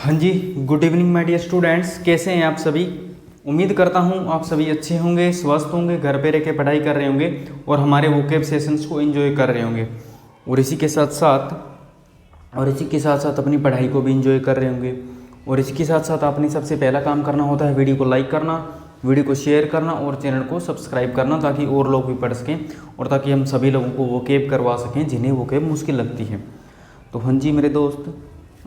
हाँ जी, good evening my dear students. कैसे हैं आप सभी? उम्मीद करता हूँ आप सभी अच्छे होंगे, स्वस्थ होंगे, घर पे रह के पढ़ाई कर रहे होंगे और हमारे वोकेब सेशंस को एंजॉय कर रहे होंगे और इसी के साथ साथ अपनी पढ़ाई को भी एंजॉय कर रहे होंगे। और इसी के साथ साथ आपने सबसे पहला काम करना होता है वीडियो को लाइक करना, वीडियो को शेयर करना और चैनल को सब्सक्राइब करना, ताकि और लोग भी पढ़ सकें और ताकि हम सभी लोगों को वोकेब करवा सकें जिन्हें वोकेब मुश्किल लगती है। तो हाँ जी मेरे दोस्त,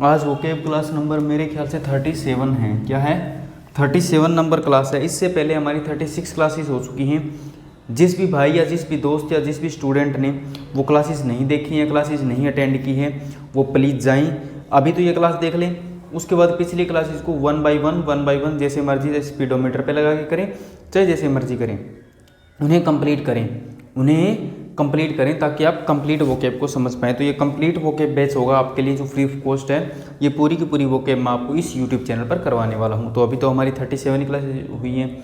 आज वोकेब क्लास नंबर मेरे ख्याल से 37 है। क्या है? 37 नंबर क्लास है। इससे पहले हमारी 36 क्लासेस हो चुकी हैं। जिस भी भाई या जिस भी दोस्त या जिस भी स्टूडेंट ने वो क्लासेस नहीं देखी हैं, क्लासेस नहीं अटेंड की हैं, वो प्लीज़ जाएं, अभी तो ये क्लास देख लें। उसके बाद पिछली क्लासेस को वन बाय वन जैसे मर्जी स्पीडोमीटर पे लगा के करें, चाहे जैसे मर्जी करें, उन्हें कंप्लीट करें ताकि आप कंप्लीट वोकेब को समझ पाएँ। तो ये कंप्लीट वोकेब बैच होगा आपके लिए, जो फ्री ऑफ कॉस्ट है। ये पूरी की पूरी वोकेब मैं आपको इस यूट्यूब चैनल पर करवाने वाला हूँ। तो अभी तो हमारी 37 क्लासेस हुई हैं,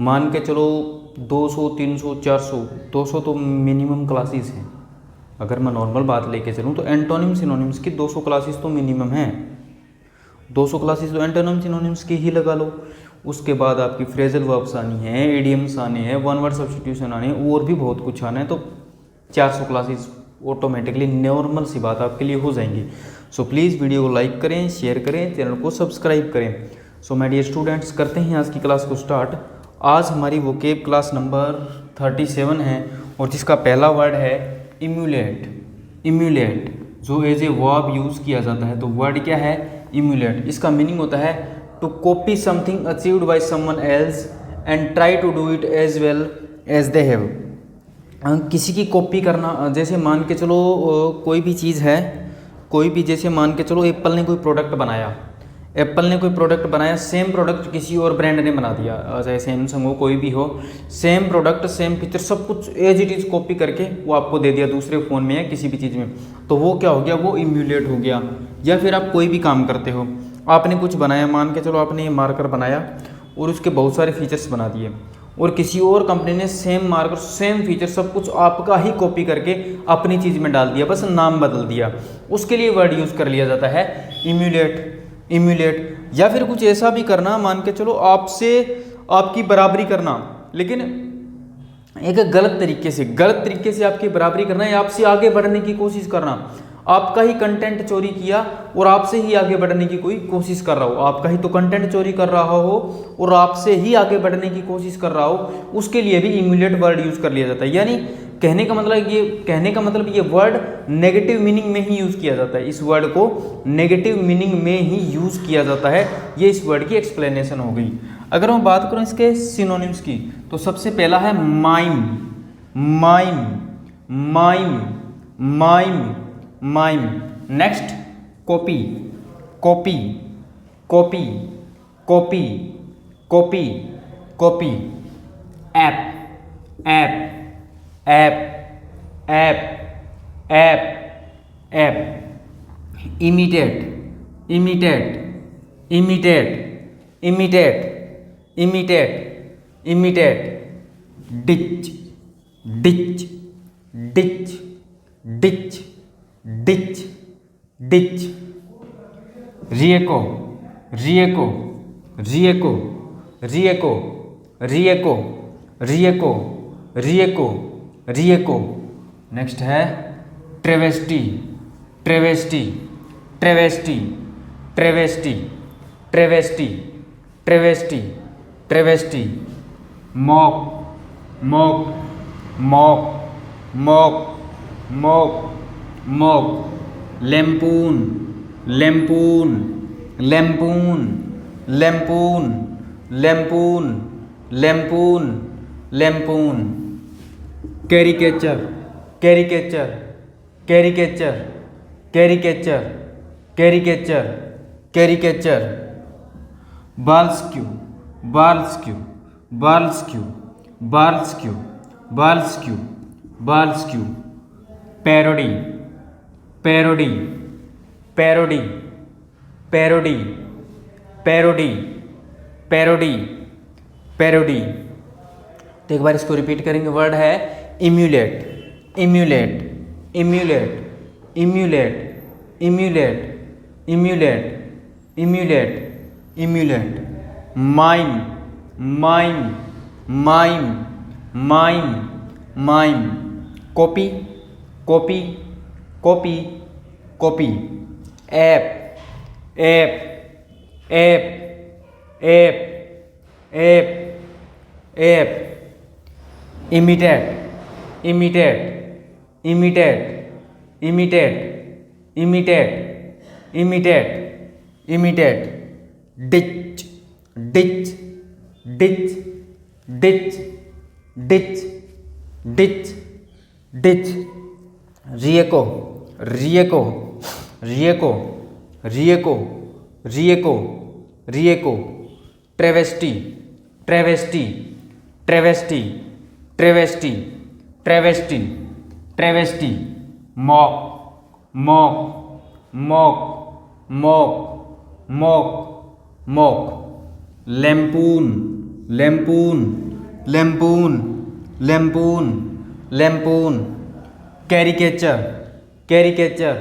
मान के चलो 200, 300, 400, 200 तो मिनिमम क्लासेस हैं। अगर मैं नॉर्मल बात लेके चलूँ तो एंटोनिम सिनोनिम्स की 200 क्लासेस तो मिनिमम हैं। 200 क्लासेस तो एंटोनिम सिनोनिम्स की ही लगा लो। उसके बाद आपकी फ्रेजल वर्ब्स आनी है, इडियम्स आने हैं, वन वर्ड सब्स्टिट्यूशन आने हैं और भी बहुत कुछ आना है। तो 400 क्लासेस ऑटोमेटिकली नॉर्मल सी बात आपके लिए हो जाएंगी। सो प्लीज़ वीडियो को लाइक करें, शेयर करें, चैनल को सब्सक्राइब करें। सो माय डियर स्टूडेंट्स, करते हैं आज की क्लास को स्टार्ट। आज हमारी वोकेब क्लास नंबर 37 है और जिसका पहला वर्ड है इम्यूलेट, जो एज ए वर्ब यूज़ किया जाता है। तो वर्ड क्या है? इम्यूलेट। इसका मीनिंग होता है to copy something achieved by someone else and try to do it as well as they have. किसी की कॉपी करना, जैसे मान के चलो कोई भी चीज़ है, जैसे मान के चलो एप्पल ने कोई प्रोडक्ट बनाया, सेम प्रोडक्ट किसी और ब्रांड ने बना दिया, चाहे सैमसंग हो, कोई भी हो, सेम प्रोडक्ट, सेम फीचर, सब कुछ एज इट इज़ कॉपी करके वो आपको दे दिया दूसरे फ़ोन में या किसी भी चीज़ में। तो वो क्या हो गया? वो इम्यूलेट हो गया। या फिर आप कोई भी काम करते हो, आपने कुछ बनाया, मान के चलो आपने ये मार्कर बनाया और उसके बहुत सारे फीचर्स बना दिए और किसी और कंपनी ने सेम मार्कर, सेम फीचर, सब कुछ आपका ही कॉपी करके अपनी चीज़ में डाल दिया, बस नाम बदल दिया। उसके लिए वर्ड यूज़ कर लिया जाता है इम्यूलेट। या फिर कुछ ऐसा भी करना, मान के चलो आपसे आपकी बराबरी करना, लेकिन एक गलत तरीके से आपकी बराबरी करना या आपसे आगे बढ़ने की कोशिश करना। आपका ही कंटेंट चोरी किया और आपसे ही आगे बढ़ने की कोई कोशिश कर रहा हो, आपका ही तो कंटेंट चोरी कर रहा हो और आपसे ही आगे बढ़ने की कोशिश कर रहा हो, उसके लिए भी इम्यूलेट वर्ड यूज़ कर लिया जाता है। यानी कहने का मतलब ये वर्ड नेगेटिव मीनिंग में ही यूज़ किया जाता है। इस वर्ड को नेगेटिव मीनिंग में ही यूज़ किया जाता है। ये इस वर्ड की एक्सप्लेनेशन हो गई। अगर मैं बात करूँ इसके सिनोनिम्स की, तो सबसे पहला है mime. Next copy. Ape. Imitate. Ditch. Reecho. Next है travesty. Mock. Lampoon. Caricature. Burlesque. Parody. तो एक बार इसको रिपीट करेंगे। वर्ड है emulate. Emulate, emulate, mime, mime, mime, mime, mime, copy, copy, copy, copy, ape, ape, ape, ape, ape, ape, imitate, imitate, imitate, imitate, imitate, imitate, imitate, ditch, ditch, ditch, ditch, ditch, ditch, ditch, reecho, reecho, reecho, reecho, reecho, reecho, travesty, travesty, travesty, travesty, travesty, travesty, mock, mock, mock, mock, mock, mock, lampoon, lampoon, lampoon, lampoon, lampoon, caricature, caricature,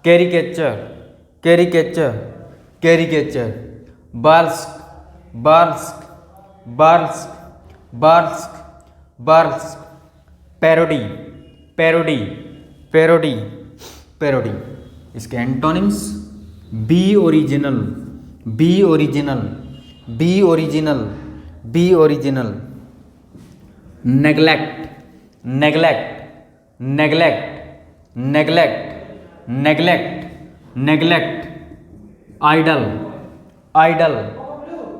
caricature, caricature, caricature, burlesque, burlesque, burlesque, burlesque, burlesque, parody, parody, parody, parody. इसके antonyms be original, be original, be original, be original, neglect, neglect, neglect, neglect, neglect, neglect, idle, idle,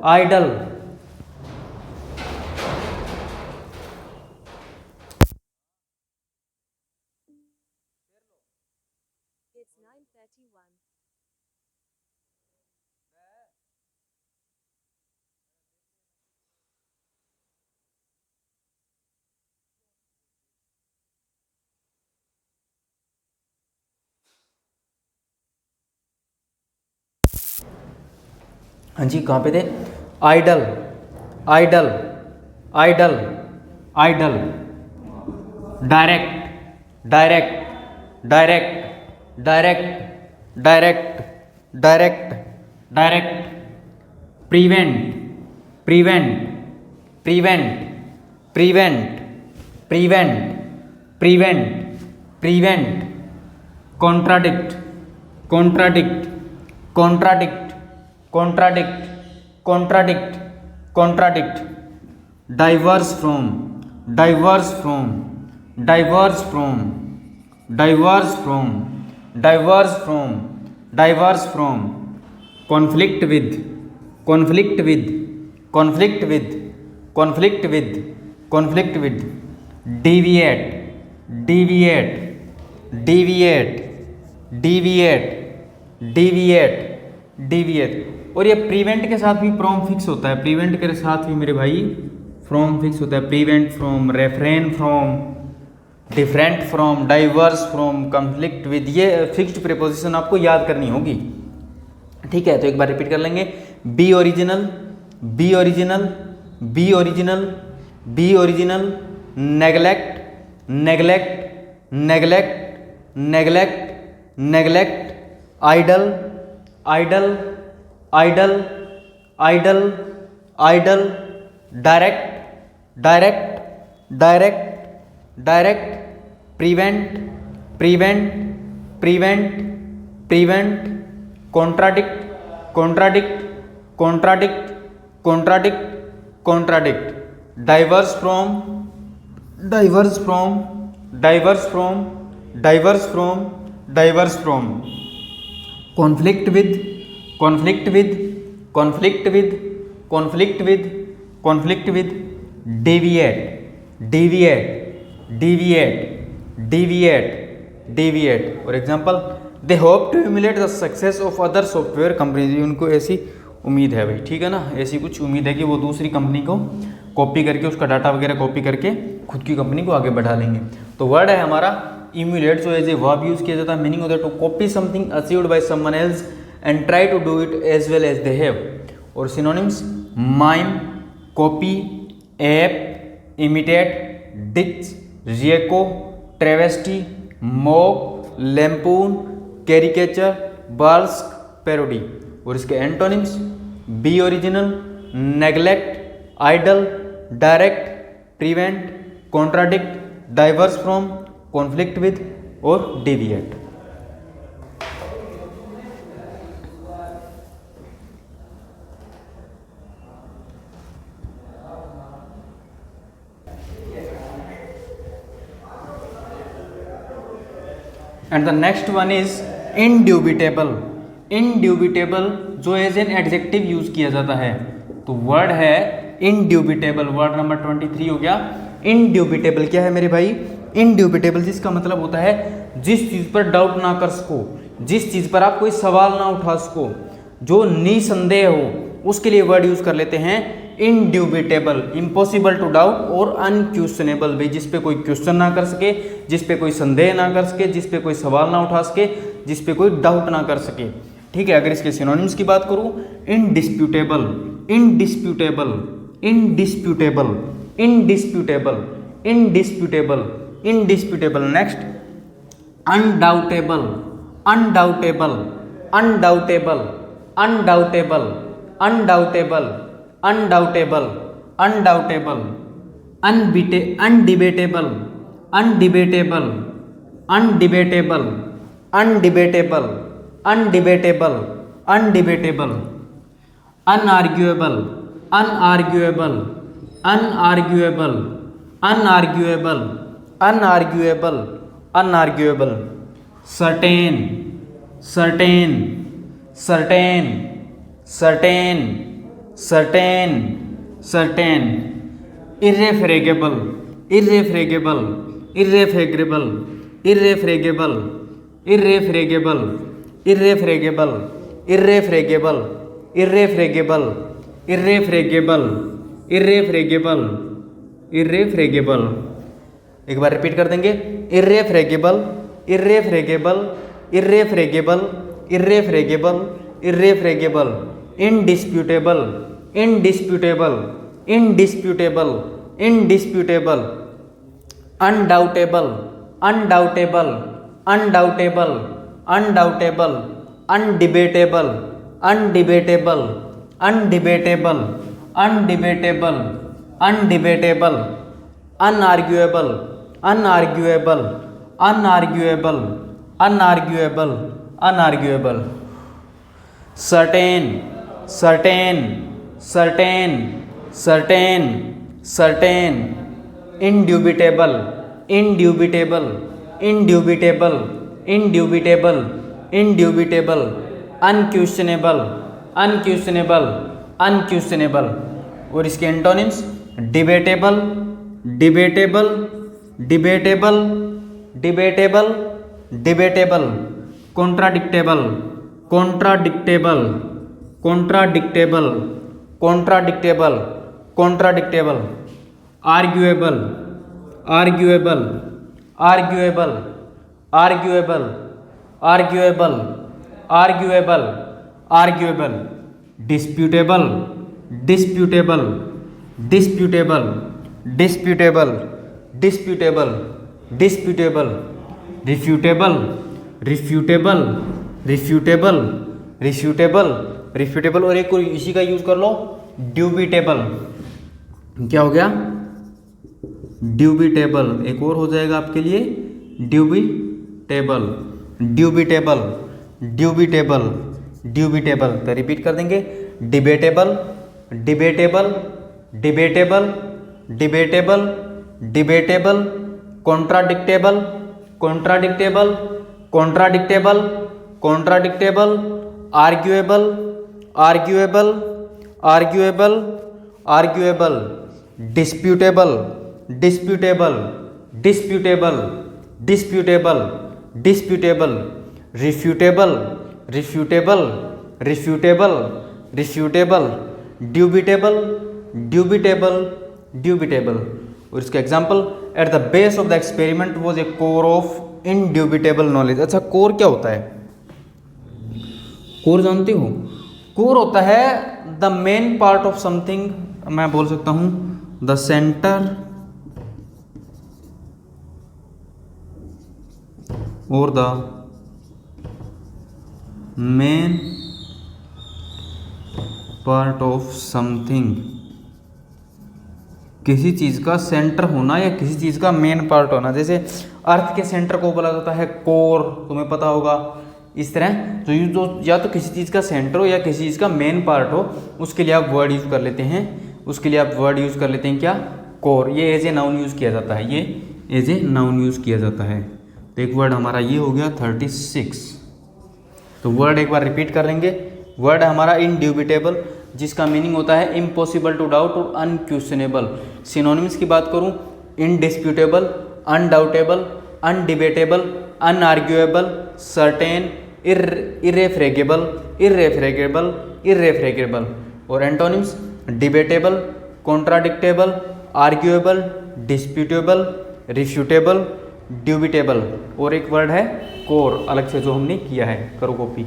idle, It's 9:31. हाँ जी कहाँ पे थे? Idle, idle, idle, idle, direct, direct, direct, direct, direct, direct, direct, prevent, prevent, prevent, prevent, prevent, prevent, prevent, contradict, contradict, contradict, contradict, contradict, contradict, diverse from, diverse from, diverse from, diverse from, diverse from, diverse from, conflict with, conflict with, conflict with, conflict with, conflict with, deviate, deviate, deviate, deviate, deviate, deviate। और ये prevent के साथ भी from fix होता है, prevent के साथ भी मेरे भाई फ्रॉम फिक्स होता है, prevent from, refrain from, different from, diverse from, conflict with, ये फिक्स्ड प्रीपोजिशन आपको याद करनी होगी। ठीक है, तो एक बार रिपीट कर लेंगे। Be original, be original, be original, be original, neglect, neglect, neglect, neglect, neglect, idle, idle, idle, idle, idle, direct, direct, direct, direct, prevent, prevent, prevent, prevent, contradict, contradict, contradict, contradict, contradict, diverse from, diverse from, diverse from, diverse from, diverse from, conflict with, conflict with, conflict with, conflict with, conflict with, deviate, deviate, deviate, deviate, deviate। For example, they hope to emulate the success of other software companies। उनको ऐसी उम्मीद है भाई, ठीक है ना, ऐसी कुछ उम्मीद है कि वो दूसरी कंपनी को कॉपी करके, उसका डाटा वगैरह कॉपी करके खुद की कंपनी को आगे बढ़ा लेंगे। तो वर्ड है हमारा इम्यूलेट, जो एज ए वर्ब यूज किया जाता है। मीनिंग होता है to copy something achieved by someone else and try to do it as well as they have. और synonyms mime, copy, ape, imitate, ditch, reecho, travesty, mock, lampoon, caricature, burlesque, parody. और इसके antonyms be original, neglect, idle, direct, prevent, contradict, diverse from, conflict with और deviate. And the next one is indubitable. Indubitable जो as an adjective use किया जाता है, तो word है इंड्यूबिटेबल, word number 23 हो गया। इंड्यूबिटेबल क्या है मेरे भाई? इंड्यूबिटेबल जिसका मतलब होता है जिस चीज पर डाउट ना कर सको, जिस चीज पर आप कोई सवाल ना उठा सको, जो निसंदेह हो, उसके लिए वर्ड यूज कर लेते हैं इंड्यूबिटेबल। इम्पॉसिबल टू डाउट और अनक्वेश्चनेबल, भाई जिस पे कोई क्वेश्चन ना कर सके, जिस पे कोई संदेह ना कर सके, जिस पे कोई सवाल ना उठा सके, जिस पे कोई डाउट ना कर सके। ठीक है, अगर इसके सिनोनिम्स की बात करूं, indisputable, indisputable, indisputable, indisputable, indisputable, indisputable. Next undoubtable, undoubtable, undoubtable, undoubtable, undoubtable, undoubtable, undoubtable, undebatable, undebatable, undebatable, undebatable, undebatable, undebatable, unarguable, unarguable, unarguable, unarguable, unarguable, unarguable, certain, certain, certain, certain, certain, certain, irrefragable, irrefragable, irrefragable, irrefragable, irrefragable, irrefragable, irrefragable, irrefragable, irrefragable, irrefragable, irrefragable. एक बार repeat कर देंगे, irrefragable, irrefragable, irrefragable, irrefragable, irrefragable, indisputable, indisputable, indisputable, indisputable, undoubtable, undoubtable, undoubtable, undoubtable, undebatable, undebatable, undebatable, undebatable, undebatable, unarguable, unarguable, unarguable, unarguable, unarguable, certain, certain, certain, certain, certain, indubitable, indubitable, indubitable, indubitable, indubitable, unquestionable, unquestionable, unquestionable. और इसके antonyms debatable, debatable, debatable, debatable, debatable, contradictable, contradictable, contradictable, contradictable, contradictable, arguable, arguable, arguable, arguable, arguable, arguable, arguable, disputable, disputable, disputable, disputable, disputable, disputable, refutable, refutable, refutable, refutable, refutable. और एक और इसी का use कर लो, ड्यूबिटेबल। क्या हो गया? ड्यूबिटेबल। एक और हो जाएगा आपके लिए ड्यूबिटेबल, ड्यूबिटेबल, ड्यूबिटेबल, ड्यूबिटेबल। तो रिपीट कर देंगे, debatable, debatable, debatable, debatable, debatable, contradictable, contradictable, contradictable, contradictable, arguable, arguable, arguable, arguable, disputable, disputable, disputable, disputable, disputable, refutable, refutable, refutable, refutable, dubitable, dubitable, dubitable. और इसका example, at the base of the experiment was a core of indubitable knowledge. अच्छा, core क्या होता है? Core जानते हो? Core होता है the main part of something. मैं बोल सकता हूं द सेंटर और the main part of something, किसी चीज़ का सेंटर होना या किसी चीज़ का मेन पार्ट होना। जैसे अर्थ के सेंटर को बोला जाता है कोर, तुम्हें पता होगा। इस तरह तो ये जो या तो किसी चीज़ का सेंटर हो या किसी चीज़ का मेन पार्ट हो, उसके लिए आप वर्ड यूज़ कर लेते हैं, उसके लिए आप वर्ड यूज़ कर लेते हैं क्या, कोर। ये एज ए नाउन यूज़ किया जाता है, ये एज ए नाउन यूज़ किया जाता है। तो एक वर्ड हमारा ये हो गया 36। तो वर्ड एक बार रिपीट कर लेंगे। वर्ड हमारा इंड्यूबिटेबल, जिसका मीनिंग होता है इम्पॉसिबल टू डाउट और अनक्वेश्चनेबल। सिनोनिम्स की बात करूं, इनडिस्प्यूटेबल, अनडाउटेबल, अनडिबेटेबल, अनआर्ग्यूएबल, सर्टेन, इर्रेफ्रेगेबल, इर्रेफ्रेगेबल, इर्रेफ्रेगेबल। और एंटोनिम्स डिबेटेबल, कॉन्ट्राडिक्टेबल, आर्ग्यूएबल, डिस्प्यूटेबल, रिफ्यूटेबल, ड्यूबिटेबल। और एक वर्ड है कोर, अलग से जो हमने किया है, करो कॉपी।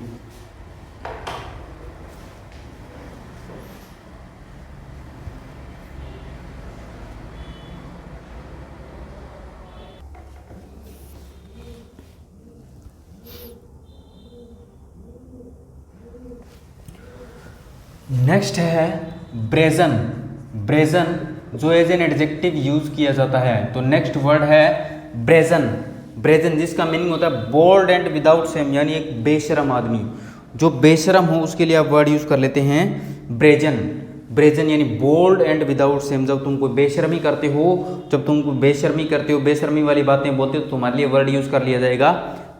नेक्स्ट है ब्रेजन। ब्रेजन जो एज एन एडजेक्टिव यूज किया जाता है। तो नेक्स्ट वर्ड है ब्रेजन। ब्रेजन जिसका मीनिंग होता है बोल्ड एंड विदाउट सेम, यानी एक बेशरम आदमी। जो बेशरम हो उसके लिए आप वर्ड यूज कर लेते हैं ब्रेजन। ब्रेजन यानी बोल्ड एंड विदाउट सेम। जब तुम कोई बेशर्मी करते हो, जब तुम कोई बेशर्मी करते हो, बेशर्मी वाली बातें बोलते हो, तो तुम्हारे लिए वर्ड यूज कर लिया जाएगा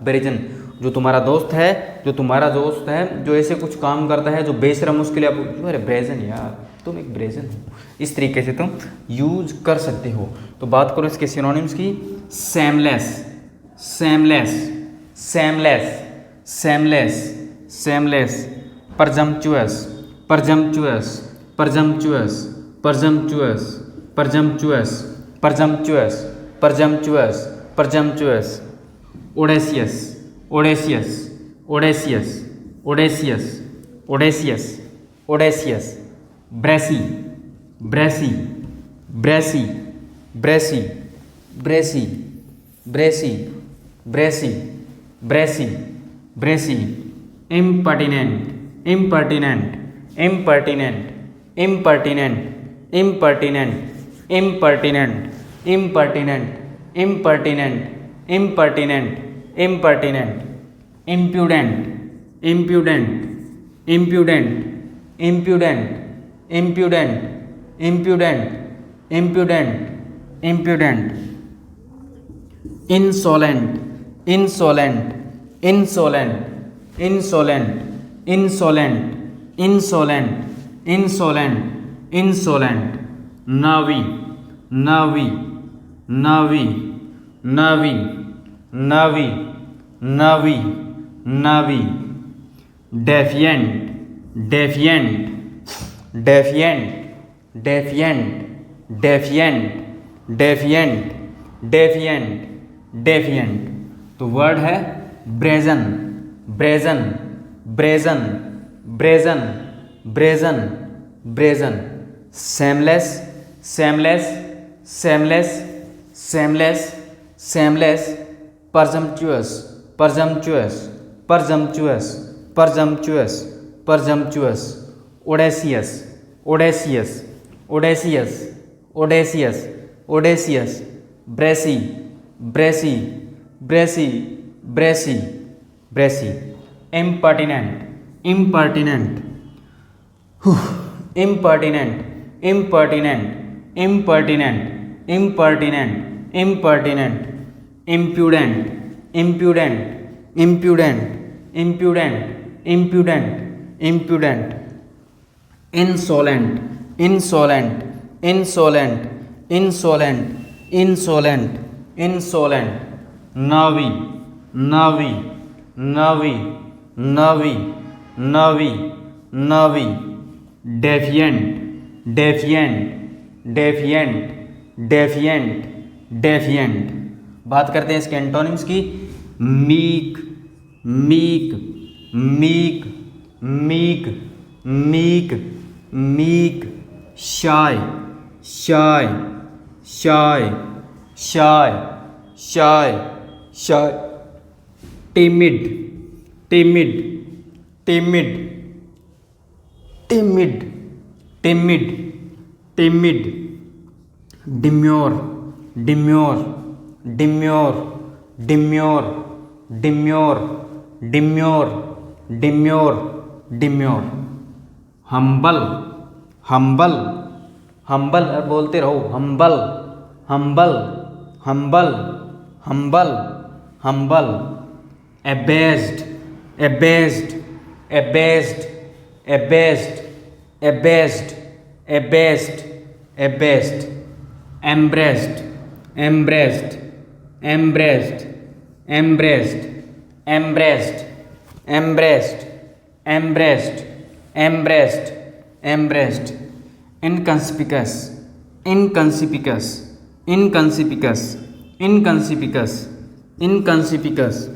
ब्रेजन। जो तुम्हारा दोस्त है, जो तुम्हारा दोस्त है जो ऐसे कुछ काम करता है जो बेशरम, उसके लिए आप अरे ब्रेजन यार, तुम एक ब्रेजन हो, इस तरीके से तुम यूज कर सकते हो। तो बात करो इसके सिनोनिम्स की, shameless, shameless, shameless, shameless, shameless, presumptuous, presumptuous, presumptuous, presumptuous, presumptuous, presumptuous, presumptuous, presumptuous, audacious, audacious, audacious, audacious, audacious, audacious, brassy, brassy, brassy, brassy, brassy, brassy, brassy, brassy, brassy, impertinent, impertinent, impertinent, impertinent, impertinent, impertinent, impertinent, impertinent, impertinent, impertinent, impudent, impudent, impudent, impudent, impudent, impudent, impudent, impudent, insolent, insolent, insolent, insolent, insolent, insolent, insolent, insolent, navi, navi, navi, navi, navi, navi, navi, defiant, defiant, defiant, defiant, defiant, defiant, defiant, defiant। तो word है brazen, brazen, brazen, brazen, brazen, brazen, shameless, shameless, shameless, shameless, shameless, presumptuous, presumptuous, presumptuous, presumptuous, presumptuous, audacious, audacious, audacious, audacious, audacious, brassy, brassy, brassy, brassy, brassy, impertinent, impertinent, impertinent, impertinent, impertinent, impertinent, impertinent, impudent, impudent, impudent, impudent, impudent, impudent, insolent, insolent, insolent, insolent, insolent, insolent, navi, navi, navi, navi, navi, navi, defiant, defiant, defiant, defiant, defiant। बात करते हैं इसके antonyms की, meek, meek, meek, meek, meek, meek, shy, shy, shy, shy, shy, shy, timid, timid, timid, timid, timid, timid, demure, demure, demure, demure, demure, demure, demure, demure, humble, humble, humble बोलते रहो, humble, humble, humble, humble, humble, abased, abased, abased, abased, abased, abased, abased, embraced, embraced, embraced, embraced, embraced, embraced, embraced, embraced, embraced, inconspicuous, inconspicuous, inconspicuous, inconspicuous, inconspicuous,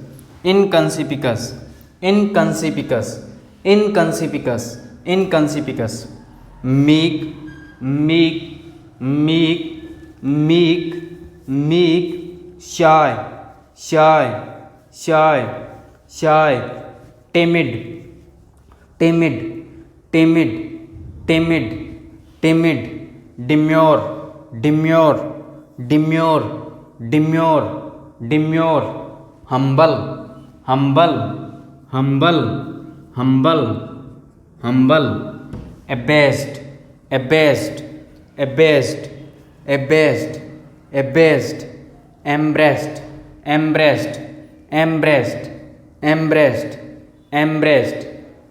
inconspicuous, inconspicuous, inconspicuous, inconspicuous, meek, meek, meek, meek, meek, shy, shy, shy, shy, timid, timid, timid, timid, timid, demure, demure, demure, demure, demure, humble, humble, humble, humble, humble, abased, abased, abased, abased, abased, embraced, embraced, embraced, embraced, embraced,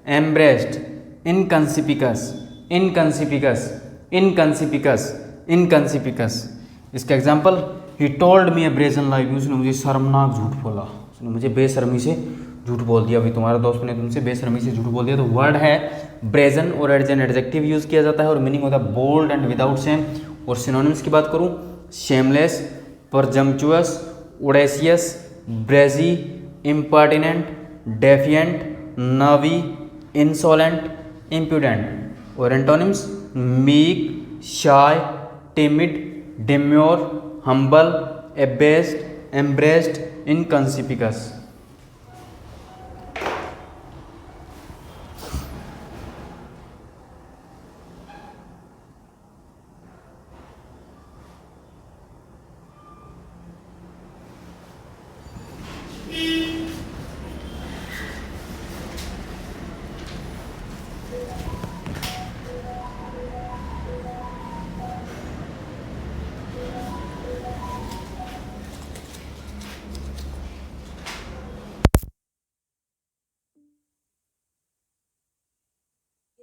embraced, inconspicuous, inconspicuous, inconspicuous, inconspicuous. इसका example, he told me a brazen lie, उसने मुझे शर्मनाक झूठ बोला, उसने मुझे बेशर्मी से झूठ बोल दिया। अभी तुम्हारा दोस्त ने तुमसे बेशर्मी से झूठ बोल दिया। तो वर्ड है ब्रेजन और एज एन एडजेक्टिव यूज़ किया जाता है और मीनिंग होता है बोल्ड एंड विदाउट शेम। और सिनोनिम्स की बात करूँ, shameless, presumptuous, audacious, brassy, impertinent, defiant, nervy, insolent, impudent. और antonyms, meek, shy, timid, demure, humble, abashed, embarrassed, inconspicuous.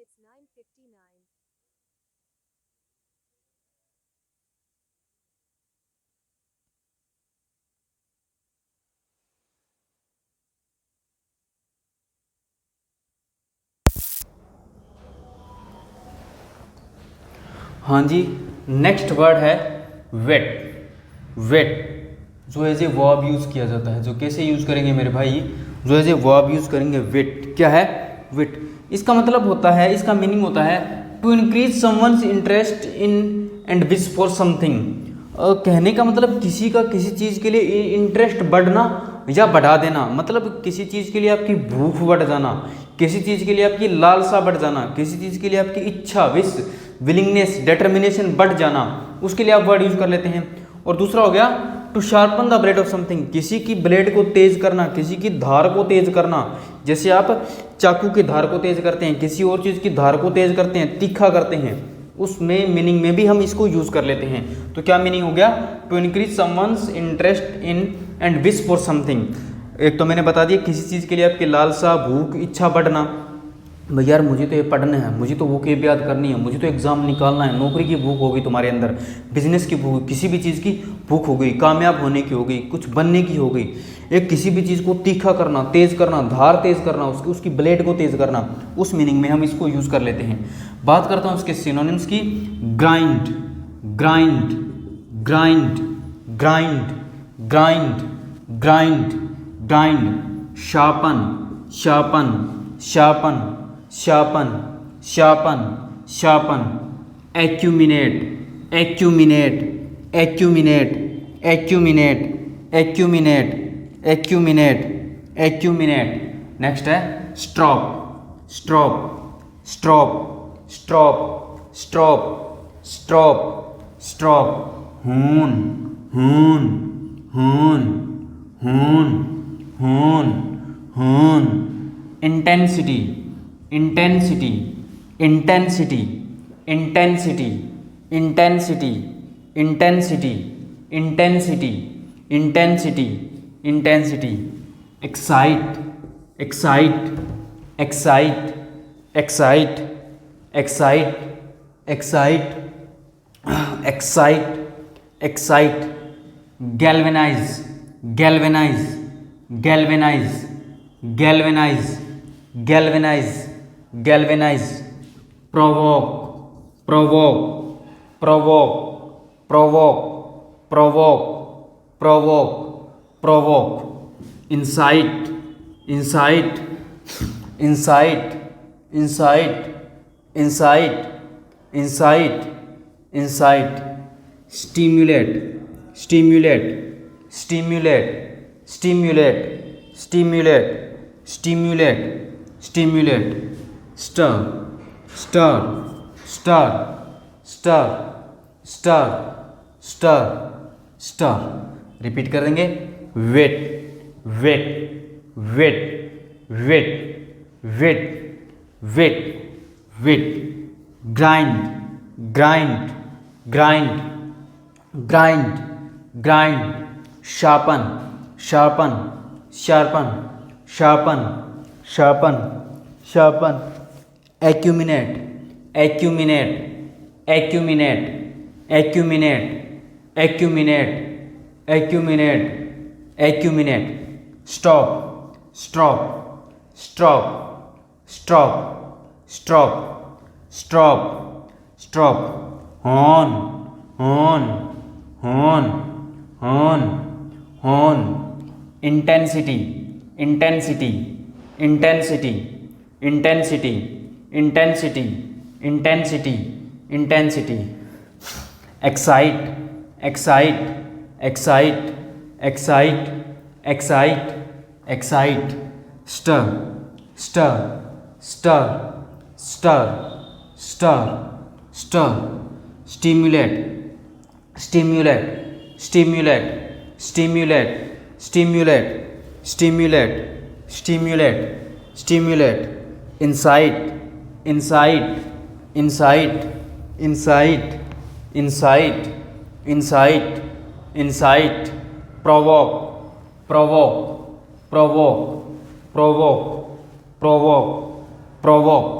It's 9:59. हाँ जी, नेक्स्ट वर्ड है वेट। वेट जो एज ए वर्ब यूज़ किया जाता है। जो कैसे यूज़ करेंगे मेरे भाई, जो एज ए वर्ब यूज़ करेंगे। वेट क्या है? वेट इसका मतलब होता है, इसका मीनिंग होता है to increase someone's interest in and wish for something. कहने का मतलब किसी का किसी चीज़ के लिए इंटरेस्ट बढ़ना या बढ़ा देना, मतलब किसी चीज़ के लिए आपकी भूख बढ़ जाना, किसी चीज़ के लिए आपकी लालसा बढ़ जाना, किसी चीज़ के लिए आपकी इच्छा, विश, विलिंगनेस, डिटर्मिनेशन बढ़ जाना, उसके लिए आप वर्ड यूज़ कर लेते हैं। और दूसरा हो गया to sharpen the blade of something, किसी की ब्लेड को तेज करना, किसी की धार को तेज करना। जैसे आप चाकू की धार को तेज करते हैं, किसी और चीज़ की धार को तेज करते हैं, तीखा करते हैं, उसमें मीनिंग में भी हम इसको यूज़ कर लेते हैं। तो क्या मीनिंग हो गया? To increase someone's interest in and wish for something. एक तो मैंने बता दिया किसी चीज़ के लिए आपकी लालसा, भूख, इच्छा बढ़ना। भाई यार मुझे तो ये पढ़ना है, मुझे तो वो की याद करनी है, मुझे तो एग्ज़ाम निकालना है। नौकरी की भूख होगी तुम्हारे अंदर, बिजनेस की भूख, किसी भी चीज़ की भूख हो गई, कामयाब होने की हो गई, कुछ बनने की हो गई। एक किसी भी चीज़ को तीखा करना, तेज़ करना, धार तेज़ करना, उसकी ब्लेड को तेज़ करना, उस मीनिंग में हम इसको यूज़ कर लेते हैं। बात करता हूँ इसके सिनोनिम्स की। Grind, grind, grind, grind, grind, grind, grind, sharpen, sharpen, sharpen, sharpen, sharpen, sharpen, acuminate, acuminate, acuminate, acuminate, acuminate, acuminate, acuminate. Next है स्ट्रॉप, स्ट्रॉप, स्ट्रॉप, स्ट्रॉप, स्ट्रॉप स्ट्रॉप स्ट्रॉप हून हून हून हून हून हून intensity intensity intensity intensity intensity intensity intensity intensity intensity excite excite excite excite excite excite excite excite galvanize galvanize galvanize galvanize galvanize galvanize provoke provoke provoke provoke provoke provoke provoke incite incite incite incite incite incite incite stimulate stimulate stimulate stimulate stimulate stimulate stimulate stir stir stir stir stir stir stir repeat कर देंगे wet wet wet wet wet wet wet grind grind grind grind grind sharpen sharpen sharpen sharpen sharpen sharpen acuminate acuminate acuminate acuminate acuminate acuminate acuminate stop stop stop stop stop stop stop on on on on on intensity intensity intensity intensity intensity intensity intensity excite excite excite excite excite excite stir stir stir stir stir stir stimulate stimulate stimulate stimulate stimulate stimulate stimulate stimulate incite incite incite incite incite incite incite provoke provoke provoke provoke provoke provoke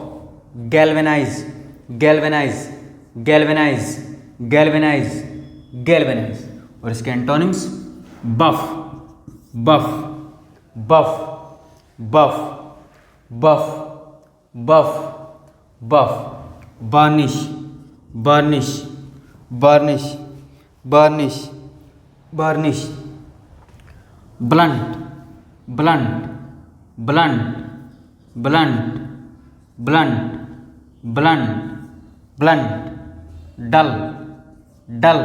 galvanize galvanize galvanize galvanize galvanize और इसके antonyms buff buff buff buff buff buff buff burnish burnish burnish burnish burnish blunt blunt blunt blunt blunt blunt blunt dull dull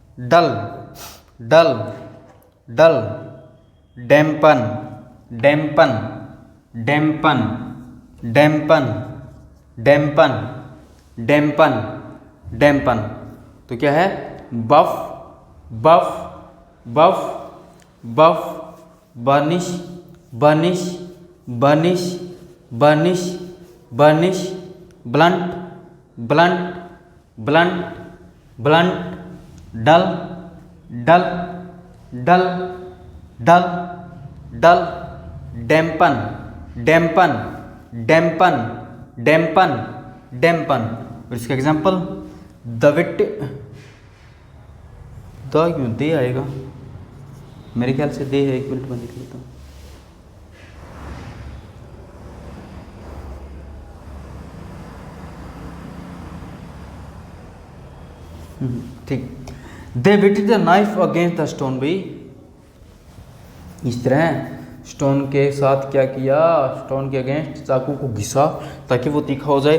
dull dull dull dampen dampen dampen dampen dampen dampen dampen तो क्या है buff buff buff buff burnish burnish burnish burnish burnish blunt blunt blunt blunt dull dull dull dull dull dampen dampen dampen dampen dampen और इसका example the wheat the क्यों दे आएगा मेरे ख्याल से दे है 1 मिनट में देख लेता हूँ ठीक they whetted the knife against the stone भाई इस तरह स्टोन के साथ क्या किया स्टोन के अगेंस्ट चाकू को घिसा ताकि वो तीखा हो जाए।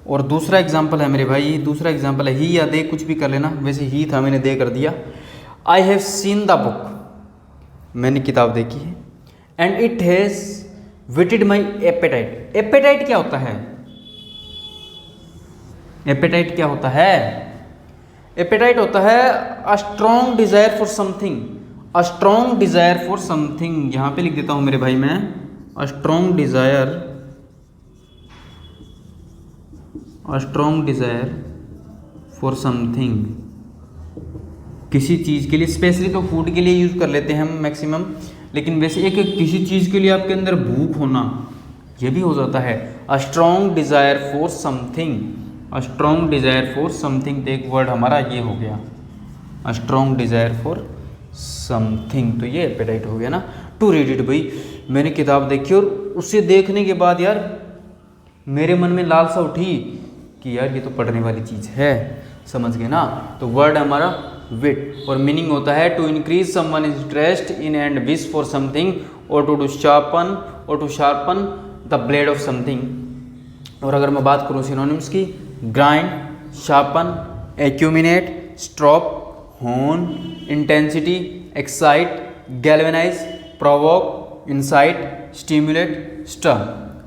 और दूसरा एग्जाम्पल है मेरे भाई दूसरा एग्जाम्पल है ही या दे कुछ भी कर लेना वैसे ही था मैंने दे कर दिया। I have seen the book मैंने किताब देखी है and it has whetted my appetite. Appetite क्या होता है एपेटाइट क्या होता है? एपेटाइट होता है a strong desire for something, a strong desire for something. यहां पे लिख देता हूं मेरे भाई मैं, a strong Dzire, a strong desire for something, किसी चीज़ के लिए। स्पेशली तो फूड के लिए यूज़ कर लेते हैं हम मैक्सिमम, लेकिन वैसे एक किसी चीज़ के लिए आपके अंदर भूख होना, ये भी हो जाता है। A strong desire for something, a strong desire for something, तो एक वर्ड हमारा ये हो गया, a strong desire for something. तो ये एपेटाइट हो गया ना। टू रीड इट, भाई मैंने किताब देखी और उसे देखने के बाद यार मेरे मन में लालसा उठी कि यार ये तो पढ़ने वाली चीज़ है, समझ गए ना। तो वर्ड हमारा विट, और मीनिंग होता है to increase someone interest in and wish for something, और to sharpen the blade of something. और अगर मैं बात करूँ सिनोनिम्स की, grind, sharpen, acuminate, strop, hone, intensity, excite, galvanize, provoke, incite, stir, स्टर।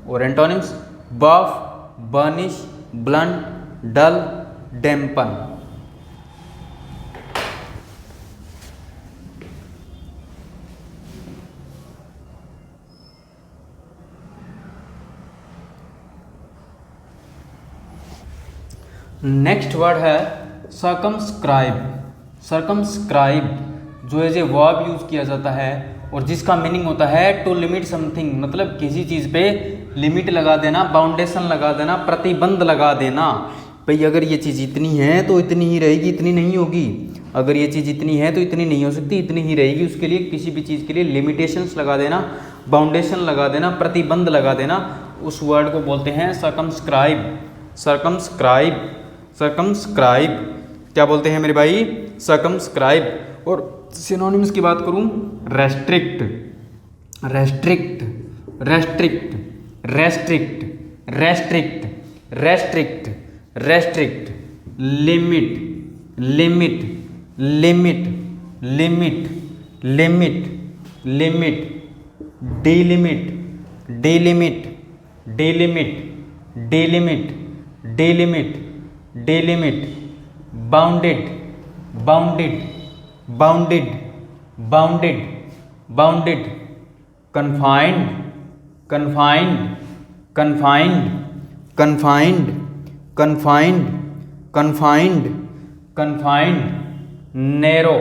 और antonyms buff, burnish, blunt, dull, dampen. Next word है सर्कमस्क्राइब। सर्कमस्क्राइब जो एज ए वर्ब यूज किया जाता है और जिसका मीनिंग होता है टू लिमिट समथिंग, मतलब किसी चीज़ पे लिमिट लगा देना, बाउंडेशन लगा देना, प्रतिबंध लगा देना। भाई अगर ये चीज़ इतनी है तो इतनी ही रहेगी, इतनी नहीं होगी। अगर ये चीज़ इतनी है तो इतनी नहीं हो सकती, इतनी ही रहेगी। उसके लिए किसी भी चीज़ के लिए लिमिटेशंस लगा देना, बाउंडेशन लगा देना, प्रतिबंध लगा देना, उस वर्ड को बोलते हैं सर्कमस्क्राइब। सर्कमस्क्राइब, सर्कमस्क्राइब क्या बोलते हैं मेरे भाई? सर्कमस्क्राइब। और सिनोनिम्स की बात करूं, restrict, restrict, restrict, restrict, restrict, restrict, restrict, limit, limit, limit, limit, limit, limit, delimit, delimit, delimit, delimit, delimit, delimit, bounded, bounded, bounded, bounded, bounded, confined, confined, confined, confined, confined, confined, confined, narrow,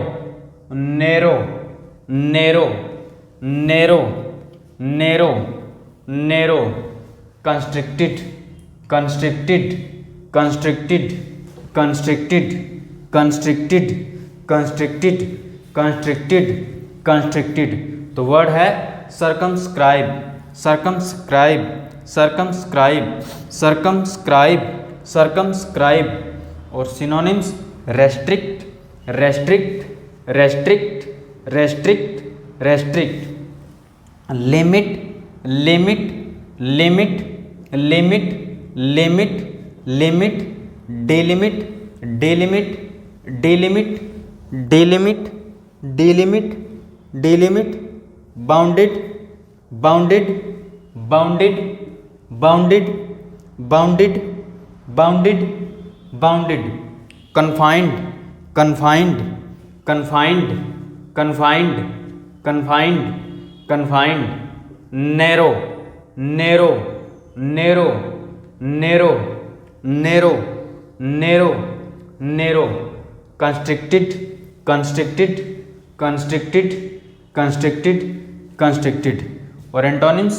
narrow, narrow, narrow, narrow, narrow, constricted, constricted, constricted, constricted, constricted, constricted, constricted, constricted. तो word है circumscribe, circumscribe, circumscribe, circumscribe, circumscribe. और synonyms restrict, restrict, restrict, restrict, restrict, limit, limit, limit, limit, limit, limit, delimit, delimit, delimit, delimit, delimit, delimit, bounded, bounded, bounded, bounded, bounded, bounded, bounded, confined, confined, confined, confined, confined, confined, narrow, narrow, narrow, narrow, narrow, narrow, narrow, constricted, constricted, constricted, constricted, constricted. और antonyms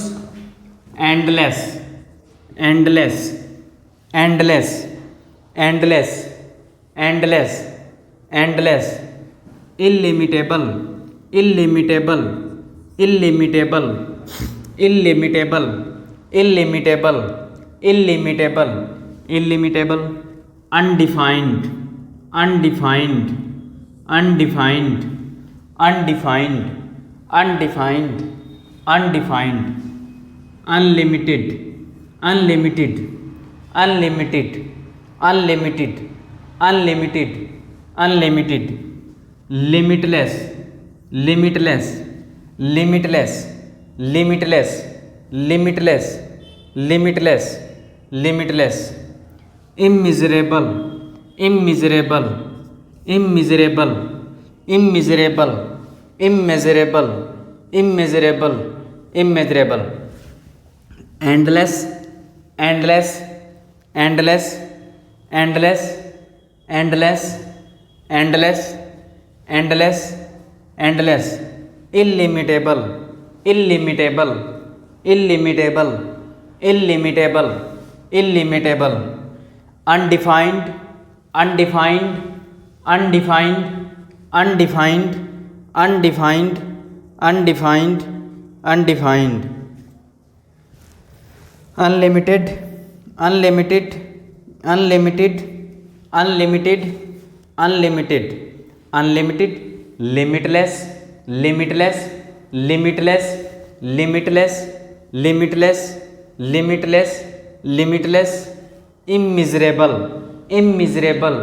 endless, endless, endless, endless, endless, endless, illimitable, illimitable, illimitable, illimitable, illimitable, illimitable, illimitable, undefined, undefined, undefined, undefined, undefined, undefined, unlimited, unlimited, unlimited, unlimited, unlimited, unlimited, limitless, limitless, limitless, limitless, limitless, limitless, limitless, immeasurable, immeasurable, immeasurable, immeasurable, immeasurable, immeasurable, immeasurable, endless, endless, endless, endless, endless, endless, endless, endless, illimitable, illimitable, illimitable, illimitable, illimitable, undefined, undefined, undefined, undefined, undefined, undefined, undefined, unlimited, unlimited, unlimited, unlimited, unlimited, unlimited, limitless, limitless, limitless, limitless, limitless, limitless, limitless, immeasurable, immeasurable,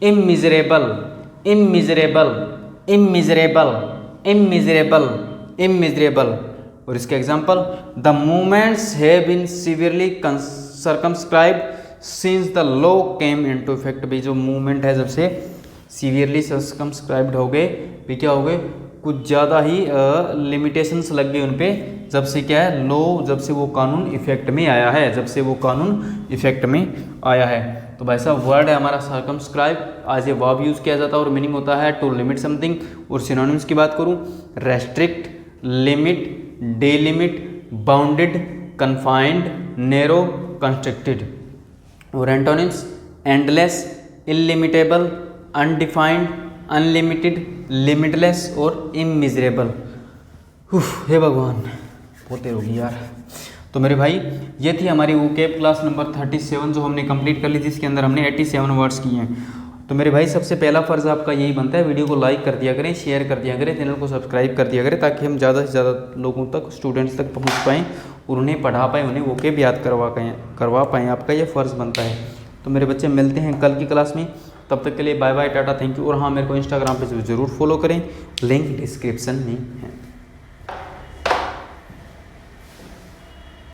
immeasurable, immeasurable, immeasurable, immeasurable, immeasurable। और इसके example, the movements have been severely circumscribed since the law came into effect. भी जो movement है जब से severely circumscribed हो गए, भी क्या हो गए, कुछ ज़्यादा ही लिमिटेशंस लग गई उन पे, जब से क्या है, लॉ, जब से वो कानून इफेक्ट में आया है, जब से वो कानून इफेक्ट में आया है। तो भाई साहब वर्ड है हमारा सर्कमस्क्राइब, आज ये वर्ब यूज़ किया जाता है और मीनिंग होता है टू लिमिट समथिंग। और सिनोनिम्स की बात करूँ, restrict, limit, delimit, bounded, confined, narrow, constricted. और antonyms, endless, illimitable, undefined, unlimited, limitless और इमिजरेबल। हे भगवान, बहुत देर होगी यार। तो मेरे भाई ये थी हमारी वो कैप क्लास नंबर 37 जो हमने कंप्लीट कर ली थी, इसके अंदर हमने 87 वर्ड्स किए हैं। तो मेरे भाई सबसे पहला फ़र्ज़ आपका यही बनता है, वीडियो को लाइक कर दिया करें, शेयर कर दिया करें, चैनल को सब्सक्राइब कर दिया करें, ताकि हम ज़्यादा से ज़्यादा लोगों तक, स्टूडेंट्स तक पहुँच पाएँ और उन्हें पढ़ा पाएँ, उन्हें वो कैप याद करवा पाएँ। आपका ये फ़र्ज़ बनता है। तो मेरे बच्चे मिलते हैं कल की क्लास में, तब तक के लिए bye bye, tata, thank you. और हाँ, मेरे को इंस्टाग्राम पे ज़रूर फॉलो करें, लिंक डिस्क्रिप्शन में है।